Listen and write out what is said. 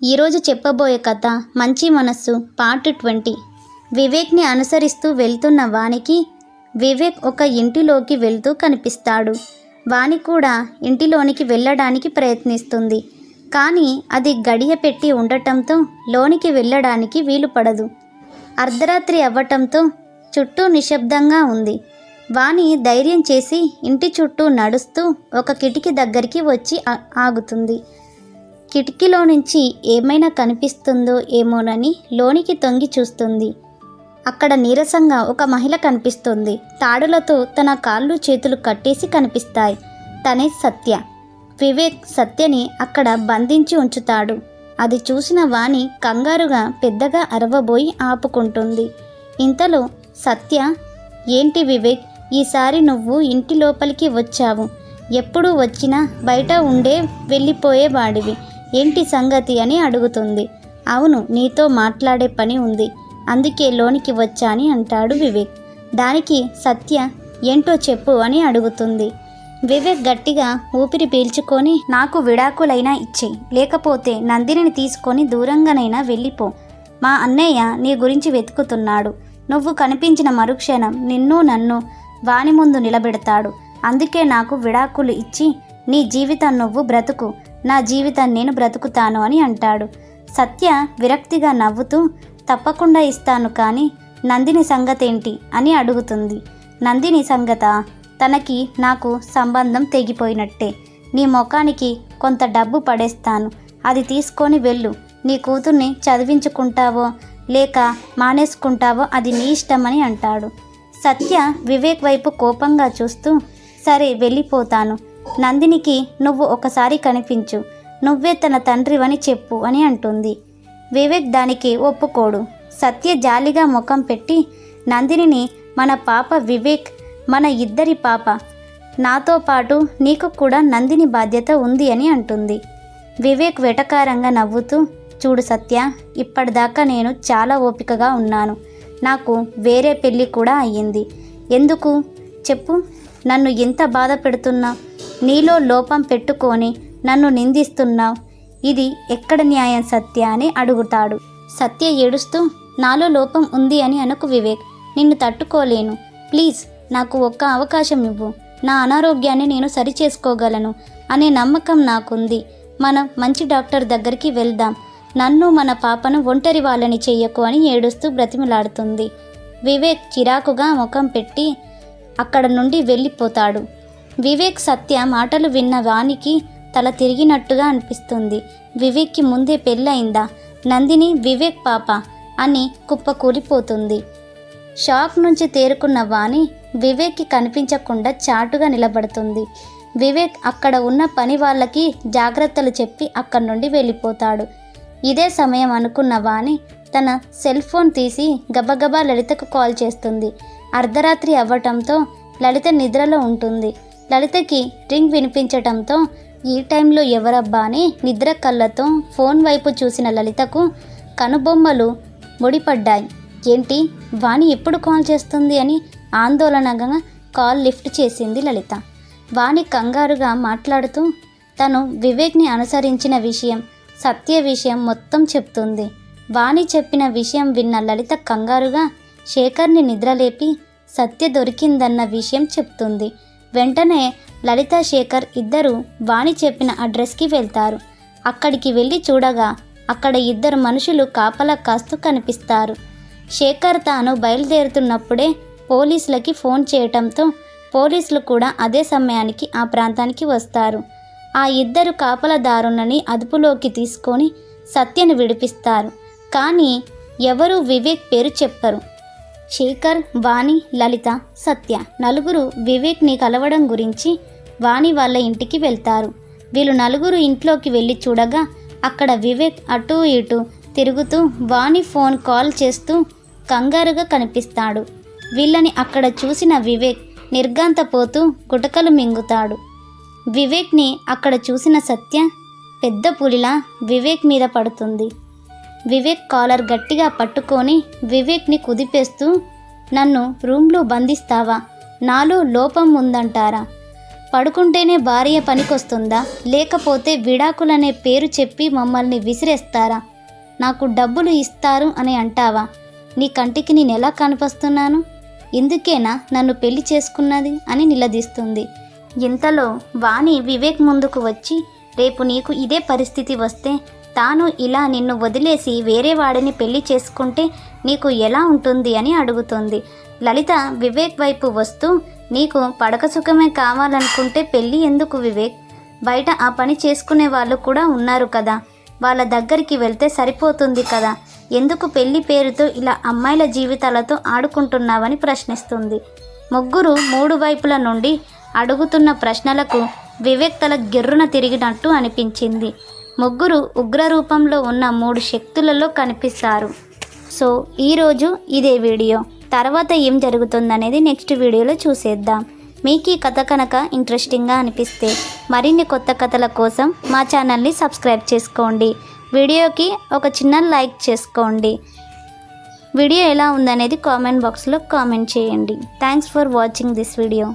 ఈరోజు చెప్పబోయే కథ మంచి మనస్సు పార్ట్ 20. వివేక్ని అనుసరిస్తూ వెళ్తున్న వానికి వివేక్ ఒక ఇంటిలోకి వెళ్తూ కనిపిస్తాడు. వాణి కూడా ఇంటిలోనికి వెళ్ళడానికి ప్రయత్నిస్తుంది. కానీ అది గడియ పెట్టి ఉండటంతో లోనికి వెళ్ళడానికి వీలు పడదు. అర్ధరాత్రి అవ్వటంతో చుట్టూ నిశ్శబ్దంగా ఉంది. వాణి ధైర్యం చేసి ఇంటి చుట్టూ నడుస్తూ ఒక కిటికీ దగ్గరికి వచ్చి ఆగుతుంది. కిటికీలో నుంచి ఏమైనా కనిపిస్తుందో ఏమోనని లోనికి తొంగి చూస్తుంది. అక్కడ నీరసంగా ఒక మహిళ కనిపిస్తుంది. తాడులతో తన కాళ్ళు చేతులు కట్టేసి కనిపిస్తాయి. తనే సత్య. వివేక్ సత్యని అక్కడ బంధించి ఉంచుతాడు. అది చూసిన వాణి కంగారుగా పెద్దగా అరవబోయి ఆపుకుంటుంది. ఇంతలో సత్య, ఏంటి వివేక్, ఈసారి నువ్వు ఇంటి లోపలికి వచ్చావు. ఎప్పుడు వచ్చినా బయట ఉండే వెళ్ళిపోయేవాడివి, ఏంటి సంగతి అని అడుగుతుంది. అవును, నీతో మాట్లాడే పని ఉంది, అందుకే లోనికి వచ్చా అని అంటాడు వివేక్. దానికి సత్య, ఏంటో చెప్పు అని అడుగుతుంది. వివేక్ గట్టిగా ఊపిరి పీల్చుకొని, నాకు విడాకులైనా ఇచ్చేయి, లేకపోతే నందినిని తీసుకొని దూరంగానైనా వెళ్ళిపో. మా అన్నయ్య నీ గురించి వెతుకుతున్నాడు. నువ్వు కనిపించిన మరుక్షణం నిన్ను నన్ను వాని ముందు నిలబెడతాడు. అందుకే నాకు విడాకులు ఇచ్చి నీ జీవితం నువ్వు బ్రతుకు, నా జీవితం నేను బ్రతుకుతాను అని అంటాడు. సత్య విరక్తిగా నవ్వుతూ, తప్పకుండా ఇస్తాను, కానీ నందిని సంగతేంటి అని అడుగుతుంది. నందిని సంగత? తనకి నాకు సంబంధం తెగిపోయినట్టే. నీ ముఖానికి కొంత డబ్బు పడేస్తాను, అది తీసుకొని వెళ్ళు. నీ కూతుర్ని చదివించుకుంటావో లేక మానేసుకుంటావో అది నీ ఇష్టమని అంటాడు. సత్య వివేక్ వైపు కోపంగా చూస్తూ, సరే వెళ్ళిపోతాను. నందినికి నువ్వు ఒకసారి కనిపించు, నువ్వే తన తండ్రివని చెప్పు అని అంటుంది. వివేక్ దానికి ఒప్పుకోడు. సత్య జాలిగా ముఖం పెట్టి, నందినిని మన పాప వివేక్, మన ఇద్దరి పాప, నాతో పాటు నీకు కూడా నందిని బాధ్యత ఉంది అని అంటుంది. వివేక్ వెటకారంగా నవ్వుతూ, చూడు సత్య, ఇప్పటిదాకా నేను చాలా ఓపికగా ఉన్నాను. నాకు వేరే పెళ్ళి కూడా అయ్యింది. ఎందుకు చెప్పు, నన్ను ఎంత బాధ పెడుతున్నా, నీలో లోపం పెట్టుకొని నన్ను నిందిస్తున్నావు. ఇది ఎక్కడ న్యాయం సత్య అని అడుగుతాడు. సత్య ఏడుస్తూ, నాలో లోపం ఉంది అని అనకు వివేక్, నిన్ను తట్టుకోలేను. ప్లీజ్ నాకు ఒక్క అవకాశం ఇవ్వు. నా అనారోగ్యాన్ని నేను సరిచేసుకోగలను అనే నమ్మకం నాకుంది. మనం మంచి డాక్టర్ దగ్గరికి వెళ్దాం. నన్ను మన పాపను ఒంటరి వాళ్ళని చెయ్యకు అని ఏడుస్తూ బ్రతిమలాడుతుంది. వివేక్ చిరాకుగా ముఖం పెట్టి అక్కడ నుండి వెళ్ళిపోతాడు. వివేక్ సత్య మాటలు విన్న వానికి తల తిరిగినట్టుగా అనిపిస్తుంది. వివేక్కి ముందే పెళ్ళయిందా? నందిని వివేక్ పాప అని కుప్పకూలిపోతుంది. షాక్ నుంచి తేరుకున్న వాణి వివేక్కి కనిపించకుండా చాటుగా నిలబడుతుంది. వివేక్ అక్కడ ఉన్న పని వాళ్ళకి జాగ్రత్తలు చెప్పి అక్కడి నుండి వెళ్ళిపోతాడు. ఇదే సమయం అనుకున్న వాణి తన సెల్ ఫోన్ తీసి గబగబా లలితకు కాల్ చేస్తుంది. అర్ధరాత్రి అవ్వటంతో లలిత నిద్రలో ఉంటుంది. లలితకి రింగ్ వినిపించటంతో ఈ టైంలో ఎవరబ్బా అని నిద్ర కళ్ళతో ఫోన్ వైపు చూసిన లలితకు కనుబొమ్మలు ముడిపడ్డాయి. ఏంటి, వాణి ఎప్పుడు కాల్ చేస్తుంది అని ఆందోళనగా కాల్ లిఫ్ట్ చేసింది లలిత. వాణి కంగారుగా మాట్లాడుతూ తను వివేక్ని అనుసరించిన విషయం, సత్య విషయం మొత్తం చెప్తుంది. వాణి చెప్పిన విషయం విన్న లలిత కంగారుగా శేఖర్ని నిద్రలేపి సత్య దొరికిందన్న విషయం చెప్తుంది. వెంటనే లలిత శేఖర్ ఇద్దరు వాణి చెప్పిన అడ్రస్కి వెళ్తారు. అక్కడికి వెళ్ళి చూడగా అక్కడ ఇద్దరు మనుషులు కాపలా కాస్తూ కనిపిస్తారు. శేఖర్ తాను బయలుదేరుతున్నప్పుడే పోలీసులకి ఫోన్ చేయటంతో పోలీసులు కూడా అదే సమయానికి ఆ ప్రాంతానికి వస్తారు. ఆ ఇద్దరు కాపలాదారులని అదుపులోకి తీసుకొని సత్యను విడిపిస్తారు. కానీ ఎవరూ వివేక్ పేరు చెప్పరు. శేఖర్, వాణి, లలిత, సత్య నలుగురు వివేక్ని కలవడం గురించి వాణి వాళ్ళ ఇంటికి వెళ్తారు. వీళ్ళు నలుగురు ఇంట్లోకి వెళ్ళి చూడగా అక్కడ వివేక్ అటూ ఇటూ తిరుగుతూ వాణి ఫోన్ కాల్ చేస్తూ కంగారుగా కనిపిస్తాడు. వీళ్ళని అక్కడ చూసిన వివేక్ నిర్ఘాంతపోతూ గుటకలు మింగుతాడు. వివేక్ని అక్కడ చూసిన సత్య పెద్ద పులిలా వివేక్ మీద పడుతుంది. వివేక్ కాలర్ గట్టిగా పట్టుకొని వివేక్ని కుదిపేస్తూ, నన్ను రూమ్లో బంధిస్తావా? నాలో లోపం ఉందంటారా? పడుకుంటేనే భార్య పనికొస్తుందా, లేకపోతే విడాకులనే పేరు చెప్పి మమ్మల్ని విసిరేస్తారా? నాకు డబ్బులు ఇస్తారు అని అంటావా? నీ కంటికి నేను ఎలా కనిపిస్తున్నాను? ఎందుకేనా నన్ను పెళ్లి చేసుకున్నది అని నిలదీస్తుంది. ఇంతలో వాణి వివేక్ ముందుకు వచ్చి, రేపు నీకు ఇదే పరిస్థితి వస్తే, తాను ఇలా నిన్ను వదిలేసి వేరే వాడిని పెళ్లి చేసుకుంటే నీకు ఎలా ఉంటుంది అని అడుగుతుంది. లలిత వివేక్ వైపు వస్తూ, నీకు పడక సుఖమే కావాలనుకుంటే పెళ్ళి ఎందుకు వివేక్? బయట ఆ పని చేసుకునే వాళ్ళు కూడా ఉన్నారు కదా, వాళ్ళ దగ్గరికి వెళ్తే సరిపోతుంది కదా, ఎందుకు పెళ్లి పేరుతో ఇలా అమ్మాయిల జీవితాలతో ఆడుకుంటున్నావని ప్రశ్నిస్తుంది. ముగ్గురు మూడు వైపుల నుండి అడుగుతున్న ప్రశ్నలకు వివేక్ తల గిర్రున తిరిగినట్టు అనిపించింది. ముగ్గురు ఉగ్ర రూపంలో ఉన్న 3 శక్తులలో కనిపిస్తారు. సో ఈరోజు ఇదే వీడియో. తర్వాత ఏం జరుగుతుందనేది నెక్స్ట్ వీడియోలో చూసేద్దాం. మీకు ఈ కథ కనుక ఇంట్రెస్టింగ్గా అనిపిస్తే మరిన్ని కొత్త కథల కోసం మా ఛానల్ని సబ్స్క్రైబ్ చేసుకోండి. వీడియోకి ఒక చిన్న లైక్ చేసుకోండి. వీడియో ఎలా ఉందనేది కామెంట్ బాక్స్లో కామెంట్ చేయండి. Thanks for watching this video.